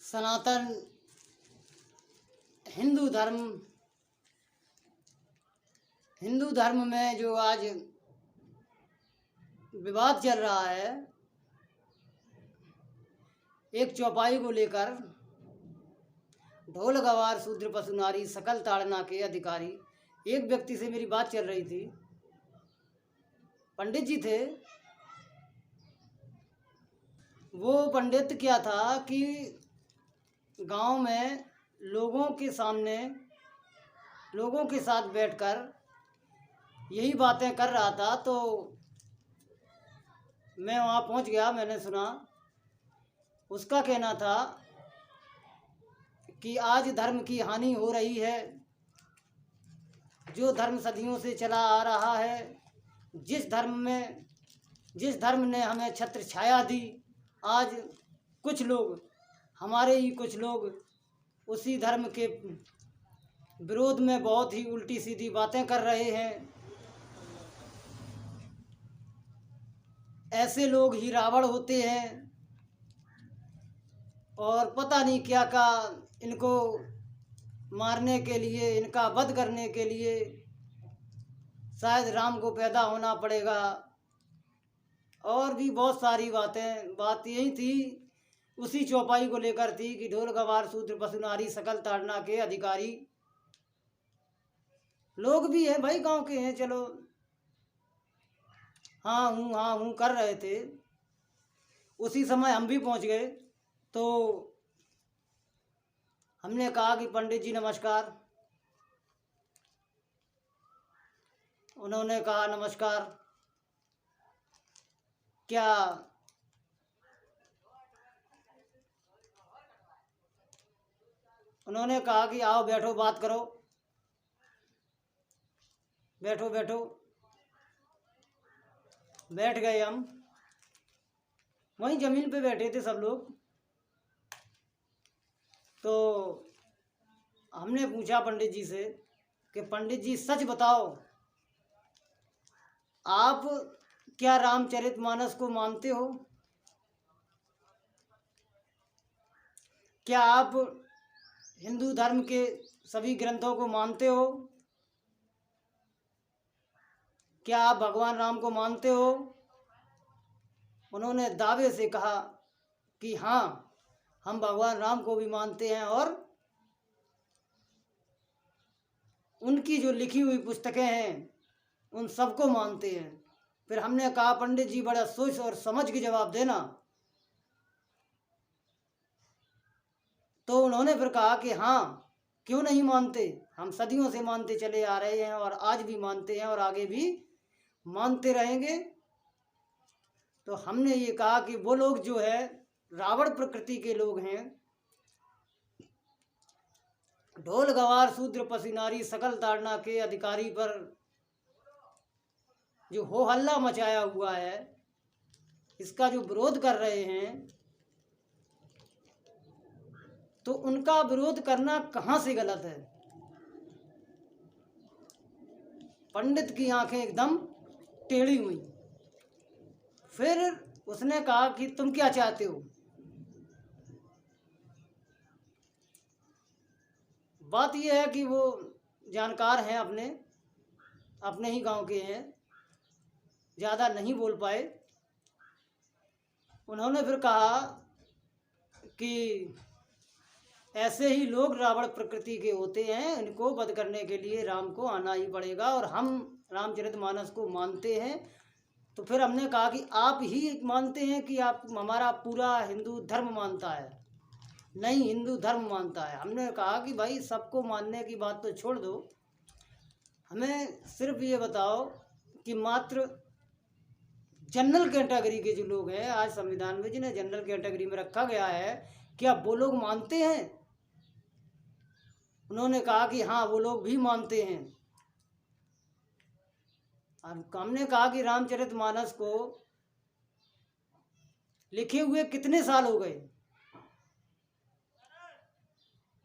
सनातन हिंदू धर्म में जो आज विवाद चल रहा है, एक चौपाई को लेकर ढोल गवार शूद्र पशु नारी सकल ताड़ना के अधिकारी, एक व्यक्ति से मेरी बात चल रही थी। पंडित जी थे। वो पंडित क्या था कि गांव में लोगों के सामने लोगों के साथ बैठकर यही बातें कर रहा था। तो मैं वहाँ पहुँच गया, मैंने सुना। उसका कहना था कि आज धर्म की हानि हो रही है। जो धर्म सदियों से चला आ रहा है, जिस धर्म ने हमें छत्र छाया दी, आज कुछ लोग, हमारे ही कुछ लोग उसी धर्म के विरोध में बहुत ही उल्टी सीधी बातें कर रहे हैं। ऐसे लोग ही रावण होते हैं और पता नहीं क्या का इनको मारने के लिए, इनका वध करने के लिए शायद राम को पैदा होना पड़ेगा। और भी बहुत सारी बात यही थी, उसी चौपाई को लेकर थी कि ढोल गवार शूद्र पशु नारी सकल ताड़ना के अधिकारी। लोग भी हैं भाई, गांव के हैं, चलो हाँ हूँ कर रहे थे। उसी समय हम भी पहुंच गए। तो हमने कहा कि पंडित जी नमस्कार। उन्होंने कहा नमस्कार। क्या उन्होंने कहा कि आओ बैठो, बात करो, बैठो बैठो। बैठ गए हम, वहीं ज़मीन पे बैठे थे सब लोग। तो हमने पूछा पंडित जी से कि पंडित जी सच बताओ, आप क्या रामचरितमानस को मानते हो? क्या आप हिंदू धर्म के सभी ग्रंथों को मानते हो? क्या आप भगवान राम को मानते हो? उन्होंने दावे से कहा कि हाँ, हम भगवान राम को भी मानते हैं और उनकी जो लिखी हुई पुस्तकें हैं उन सबको मानते हैं। फिर हमने कहा पंडित जी बड़ा सोच और समझ के जवाब देना। तो उन्होंने फिर कहा कि हाँ, क्यों नहीं मानते, हम सदियों से मानते चले आ रहे हैं और आज भी मानते हैं और आगे भी मानते रहेंगे। तो हमने ये कहा कि वो लोग जो है रावण प्रकृति के लोग हैं। ढोल गवार शूद्र पशु नारी सकल ताड़ना के अधिकारी पर जो हो हल्ला मचाया हुआ है, इसका जो विरोध कर रहे हैं, तो उनका विरोध करना कहाँ से गलत है? पंडित की आंखें एकदम टेढ़ी हुई। फिर उसने कहा कि तुम क्या चाहते हो? बात यह है कि वो जानकार हैं, अपने ही गांव के हैं, ज़्यादा नहीं बोल पाए। उन्होंने फिर कहा कि ऐसे ही लोग रावण प्रकृति के होते हैं, इनको वध करने के लिए राम को आना ही पड़ेगा और हम रामचरितमानस को मानते हैं। तो फिर हमने कहा कि आप ही मानते हैं कि आप हमारा पूरा हिंदू धर्म मानता है? नहीं, हिंदू धर्म मानता है। हमने कहा कि भाई सबको मानने की बात तो छोड़ दो, हमें सिर्फ ये बताओ कि मात्र जनरल कैटेगरी के जो लोग हैं आज संविधान में जिन्हें जनरल कैटेगरी में रखा गया है, क्या वो लोग मानते हैं? उन्होंने कहा कि हाँ, वो लोग भी मानते हैं। अब हमने कहा कि रामचरितमानस को लिखे हुए कितने साल हो गए?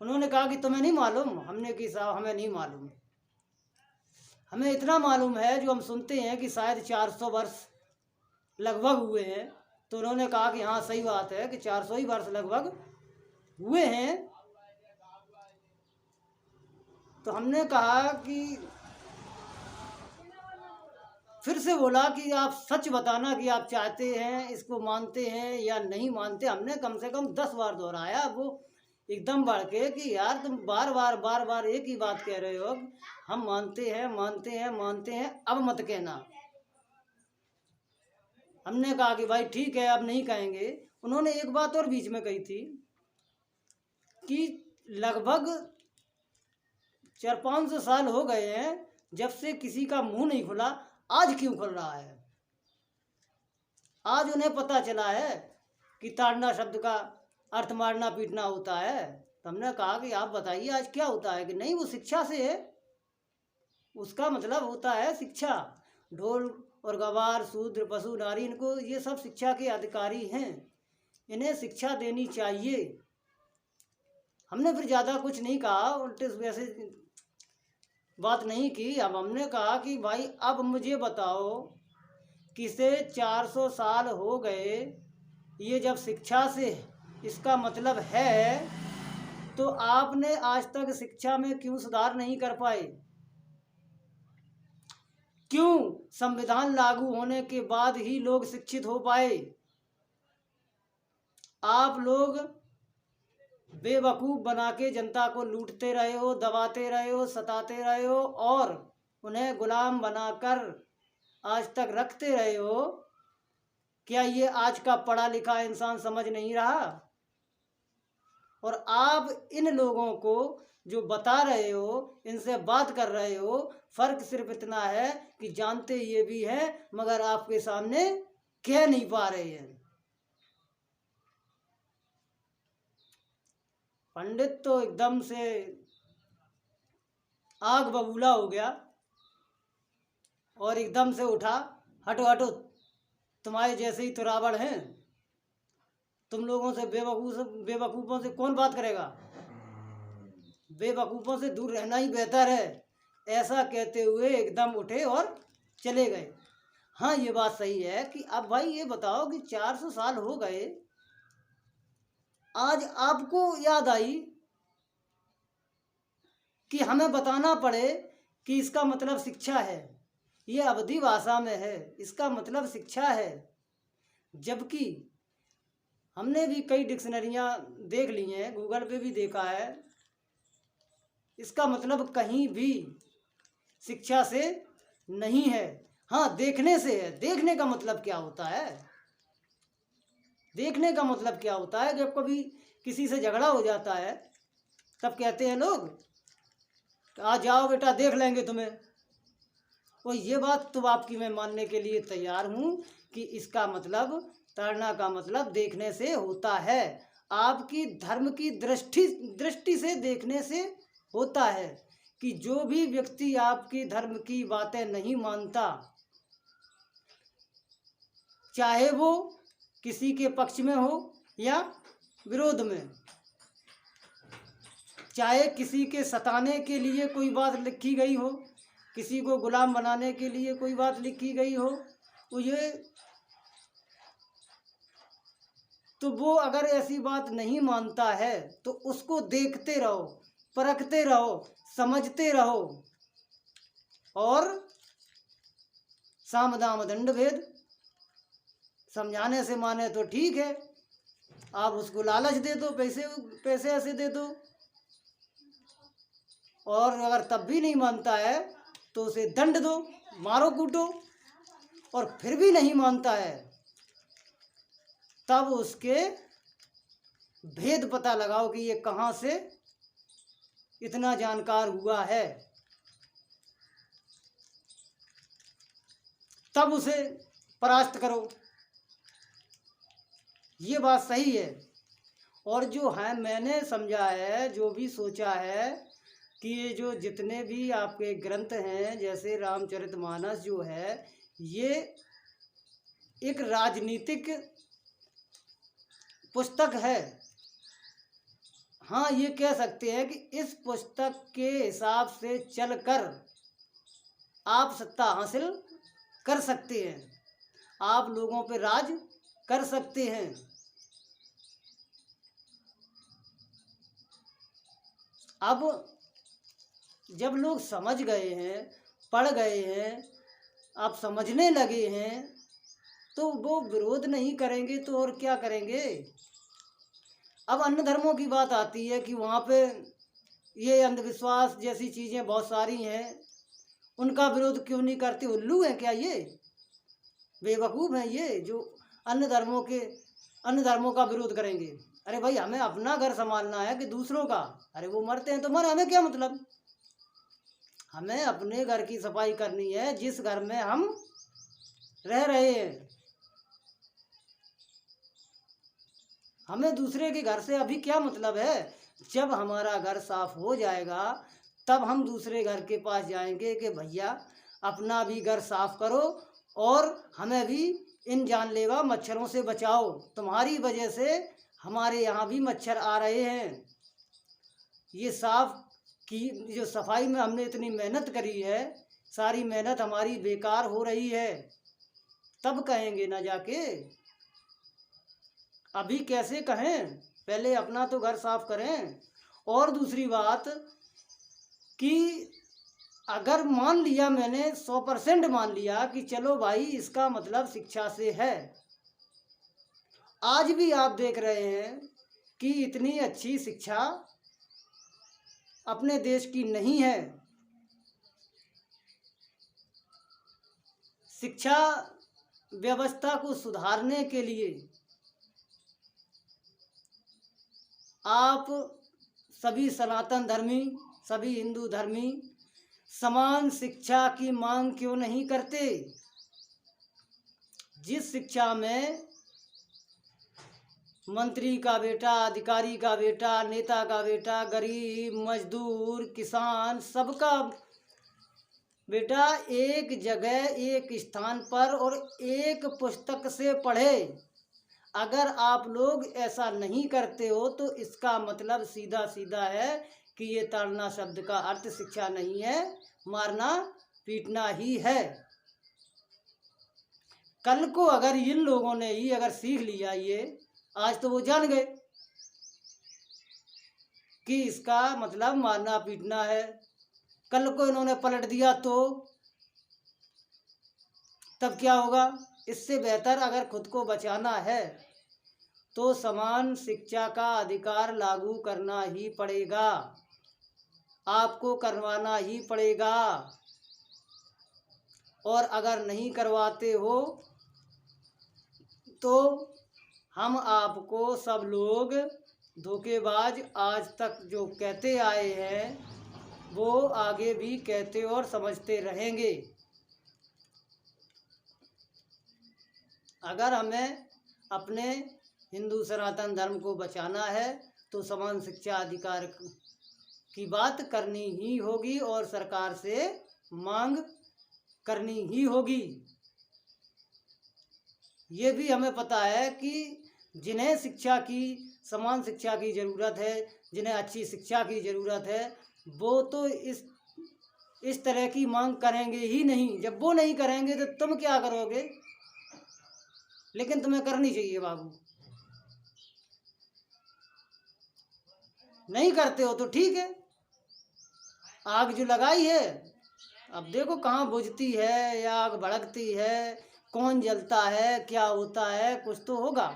उन्होंने कहा कि तुम्हें नहीं मालूम? हमने कि साहब हमें नहीं मालूम, हमें इतना मालूम है जो हम सुनते हैं कि शायद 400 वर्ष लगभग हुए हैं। तो उन्होंने कहा कि हाँ सही बात है कि 400 ही वर्ष लगभग हुए हैं। तो हमने कहा कि फिर से बोला कि आप सच बताना कि आप चाहते हैं, इसको मानते हैं या नहीं मानते। हमने कम से कम 10 बार दोहराया। वो एकदम बढ़ के कि यार तुम बार बार एक ही बात कह रहे हो, हम मानते हैं मानते हैं मानते हैं, अब मत कहना। हमने कहा कि भाई ठीक है, अब नहीं कहेंगे। उन्होंने एक बात और बीच में कही थी कि लगभग 400-500 साल हो गए हैं जब से किसी का मुंह नहीं खुला, आज क्यों खुल रहा है? आज उन्हें पता चला है कि ताड़ना शब्द का अर्थ मारना पीटना होता है। तो हमने कहा कि आप बताइए आज क्या होता है? कि नहीं, वो शिक्षा से है, उसका मतलब होता है शिक्षा। ढोल और गवार, शूद्र, पशु, नारी, इनको ये सब शिक्षा के अधिकारी हैं, इन्हें शिक्षा देनी चाहिए। हमने फिर ज़्यादा कुछ नहीं कहा, उल्टे वैसे बात नहीं की। अब हमने कहा कि भाई अब मुझे बताओ कि से 400 साल हो गए, ये जब शिक्षा से इसका मतलब है, तो आपने आज तक शिक्षा में क्यों सुधार नहीं कर पाए? क्यों संविधान लागू होने के बाद ही लोग शिक्षित हो पाए? आप लोग बेवकूफ़ बना के जनता को लूटते रहे हो, दबाते रहे हो, सताते रहे हो और उन्हें गुलाम बनाकर आज तक रखते रहे हो। क्या ये आज का पढ़ा लिखा इंसान समझ नहीं रहा? और आप इन लोगों को जो बता रहे हो, इनसे बात कर रहे हो, फ़र्क सिर्फ इतना है कि जानते ये भी हैं मगर आपके सामने कह नहीं पा रहे हैं। पंडित तो एकदम से आग बबूला हो गया और एकदम से उठा, हटो हटो, तुम्हारे जैसे ही तो रावण हैं, तुम लोगों से बेवकूफ़ों से कौन बात करेगा? बेवकूफ़ों से दूर रहना ही बेहतर है। ऐसा कहते हुए एकदम उठे और चले गए। हाँ, ये बात सही है कि अब भाई ये बताओ कि 400 साल हो गए, आज आपको याद आई कि हमें बताना पड़े कि इसका मतलब शिक्षा है, ये अवधी भाषा में है, इसका मतलब शिक्षा है। जबकि हमने भी कई डिक्शनरियाँ देख ली हैं, गूगल पे भी देखा है, इसका मतलब कहीं भी शिक्षा से नहीं है। हाँ, देखने से है। देखने का मतलब क्या होता है? देखने का मतलब क्या होता है? जब कभी किसी से झगड़ा हो जाता है तब कहते हैं लोग आ जाओ बेटा देख लेंगे तुम्हें। और ये बात तो आपकी मैं मानने के लिए तैयार हूँ कि इसका मतलब, ताड़ना का मतलब देखने से होता है, आपकी धर्म की दृष्टि से देखने से होता है। कि जो भी व्यक्ति आपकी धर्म की बातें नहीं मानता, चाहे वो किसी के पक्ष में हो या विरोध में, चाहे किसी के सताने के लिए कोई बात लिखी गई हो, किसी को गुलाम बनाने के लिए कोई बात लिखी गई हो, तो वो अगर ऐसी बात नहीं मानता है तो उसको देखते रहो, परखते रहो, समझते रहो और साम दाम दंड भेद। समझाने से माने तो ठीक है, आप उसको लालच दे दो, पैसे ऐसे दे दो, और अगर तब भी नहीं मानता है तो उसे दंड दो, मारो कूटो। और फिर भी नहीं मानता है तब उसके भेद पता लगाओ कि ये कहाँ से इतना जानकार हुआ है, तब उसे परास्त करो। ये बात सही है। और जो है मैंने समझा है, जो भी सोचा है कि ये जो जितने भी आपके ग्रंथ हैं, जैसे रामचरितमानस जो है, ये एक राजनीतिक पुस्तक है। हाँ, ये कह सकते हैं कि इस पुस्तक के हिसाब से चलकर आप सत्ता हासिल कर सकते हैं, आप लोगों पे राज कर सकते हैं। अब जब लोग समझ गए हैं, पढ़ गए हैं, अब समझने लगे हैं, तो वो विरोध नहीं करेंगे तो और क्या करेंगे। अब अन्य धर्मों की बात आती है कि वहाँ पे ये अंधविश्वास जैसी चीज़ें बहुत सारी हैं, उनका विरोध क्यों नहीं करते। उल्लू हैं क्या ये, बेवकूफ़ हैं ये जो अन्य धर्मों का विरोध करेंगे। अरे भाई, हमें अपना घर संभालना है कि दूसरों का। अरे वो मरते हैं तो मर, हमें क्या मतलब। हमें अपने घर की सफाई करनी है जिस घर में हम रह रहे हैं। हमें दूसरे के घर से अभी क्या मतलब है। जब हमारा घर साफ हो जाएगा तब हम दूसरे घर के पास जाएंगे कि भैया अपना भी घर साफ करो और हमें भी इन जानलेवा मच्छरों से बचाओ। तुम्हारी वजह से हमारे यहाँ भी मच्छर आ रहे हैं। ये साफ की जो सफाई में हमने इतनी मेहनत करी है, सारी मेहनत हमारी बेकार हो रही है। तब कहेंगे ना जाके, अभी कैसे कहें। पहले अपना तो घर साफ करें। और दूसरी बात कि अगर मान लिया, मैंने 100% मान लिया कि चलो भाई इसका मतलब शिक्षा से है। आज भी आप देख रहे हैं कि इतनी अच्छी शिक्षा अपने देश की नहीं है। शिक्षा व्यवस्था को सुधारने के लिए आप सभी सनातन धर्मी, सभी हिंदू धर्मी समान शिक्षा की मांग क्यों नहीं करते। जिस शिक्षा में मंत्री का बेटा, अधिकारी का बेटा, नेता का बेटा, गरीब, मजदूर, किसान, सबका बेटा एक जगह, एक स्थान पर और एक पुस्तक से पढ़े। अगर आप लोग ऐसा नहीं करते हो तो इसका मतलब सीधा सीधा है कि ये ताड़ना शब्द का अर्थ शिक्षा नहीं है, मारना पीटना ही है। कल को अगर इन लोगों ने ही अगर सीख लिया ये, आज तो वो जान गए कि इसका मतलब मारना पीटना है। कल को इन्होंने पलट दिया तो तब क्या होगा। इससे बेहतर अगर खुद को बचाना है तो समान शिक्षा का अधिकार लागू करना ही पड़ेगा, आपको करवाना ही पड़ेगा। और अगर नहीं करवाते हो तो हम आपको सब लोग धोखेबाज आज तक जो कहते आए हैं वो आगे भी कहते और समझते रहेंगे। अगर हमें अपने हिंदू सनातन धर्म को बचाना है तो समान शिक्षा अधिकार की बात करनी ही होगी और सरकार से मांग करनी ही होगी। ये भी हमें पता है कि जिन्हें शिक्षा की, समान शिक्षा की ज़रूरत है, जिन्हें अच्छी शिक्षा की ज़रूरत है, वो तो इस तरह की मांग करेंगे ही नहीं। जब वो नहीं करेंगे तो तुम क्या करोगे। लेकिन तुम्हें करनी चाहिए बाबू। नहीं करते हो तो ठीक है, आग जो लगाई है अब देखो कहाँ बुझती है या आग भड़कती है, कौन जलता है, क्या होता है, कुछ तो होगा।